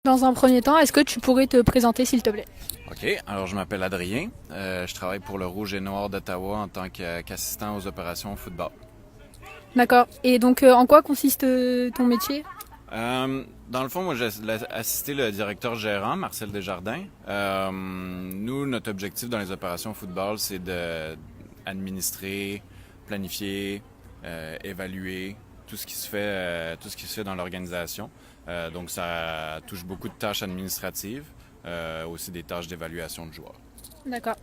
Dans un premier temps, est-ce que tu pourrais te présenter s'il te plaît? OK, alors je m'appelle Adrien. Je travaille pour le Rouge et Noir d'Ottawa en tant qu'assistant aux opérations football. D'accord. Et donc, en quoi consiste ton métier? Dans le fond, moi, j'ai assisté le directeur gérant, Marcel Desjardins. Nous, notre objectif dans les opérations football, c'est de administrer, planifier, évaluer tout ce qui se fait dans l'organisation. Donc, ça touche beaucoup de tâches administratives, aussi des tâches d'évaluation de joueurs. D'accord.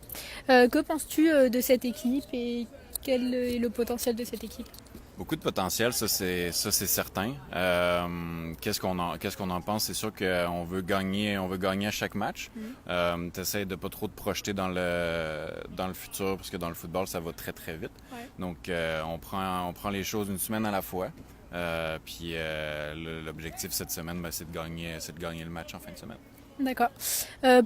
Que penses-tu de cette équipe et quel est le potentiel de cette équipe? Beaucoup de potentiel, ça c'est certain. Qu'est-ce qu'on en pense? C'est sûr qu'on veut gagner à chaque match. T'essayes de pas trop te projeter dans le futur parce que dans le football ça va très très vite. Ouais. Donc on prend les choses une semaine à la fois. L'objectif cette semaine, ben, c'est de gagner le match en fin de semaine. D'accord.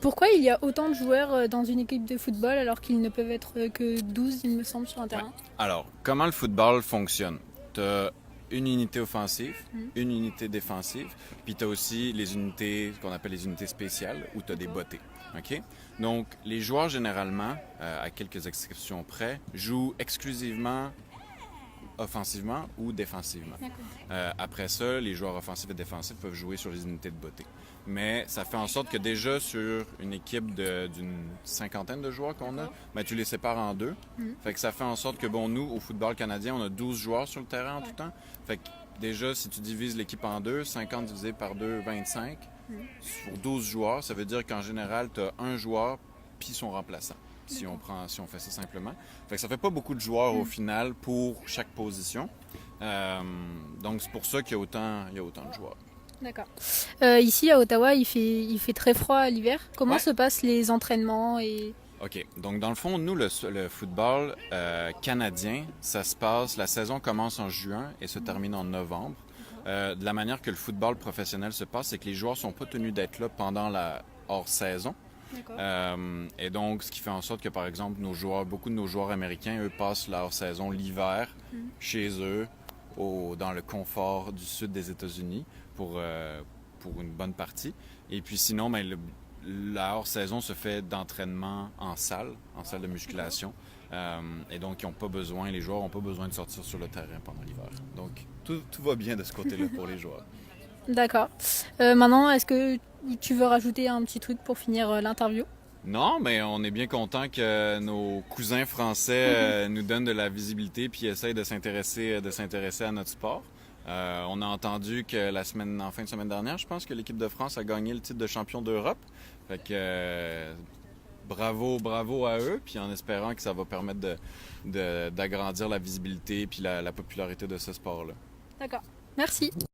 Pourquoi il y a autant de joueurs dans une équipe de football alors qu'ils ne peuvent être que 12, il me semble, sur un Ouais. terrain? Alors, comment le football fonctionne? Tu as une unité offensive, une unité défensive, puis tu as aussi les unités, ce qu'on appelle les unités spéciales, où tu as des bottées. OK? Donc, les joueurs, généralement, à quelques exceptions près, jouent exclusivement offensivement ou défensivement. Après ça, les joueurs offensifs et défensifs peuvent jouer sur les unités de beauté. Mais ça fait en sorte que déjà sur une équipe d'une cinquantaine de joueurs qu'on a, ben, tu les sépares en deux. Fait que ça fait en sorte que, bon, nous, au football canadien, on a 12 joueurs sur le terrain en tout temps. Fait que déjà, si tu divises l'équipe en deux, 50 divisé par 2, 25, sur 12 joueurs, ça veut dire qu'en général, tu as un joueur puis son remplaçant. Si on fait ça simplement. Fait que ça fait pas beaucoup de joueurs au final pour chaque position. Donc c'est pour ça il y a autant de joueurs. D'accord. Ici à Ottawa, il fait très froid à l'hiver. Comment Ouais. se passent les entraînements et... OK. Donc dans le fond, nous, le football canadien, ça se passe, la saison commence en juin et se termine en novembre. De la manière que le football professionnel se passe, c'est que les joueurs sont pas tenus d'être là pendant la hors-saison. D'accord. Et donc, ce qui fait en sorte que, par exemple, beaucoup de nos joueurs américains, eux, passent leur saison l'hiver chez eux, dans le confort du sud des États-Unis, pour une bonne partie. Et puis sinon, ben, la hors-saison se fait d'entraînement en salle de musculation. Et donc, les joueurs n'ont pas besoin de sortir sur le terrain pendant l'hiver. Donc, tout va bien de ce côté-là pour les joueurs. D'accord. Maintenant, est-ce que tu veux rajouter un petit truc pour finir l'interview? Non, mais on est bien content que nos cousins français nous donnent de la visibilité puis essayent de s'intéresser à notre sport. On a entendu que en fin de semaine dernière, je pense que l'équipe de France a gagné le titre de champion d'Europe. Fait que bravo à eux, puis en espérant que ça va permettre d'agrandir la visibilité puis la popularité de ce sport-là. D'accord. Merci.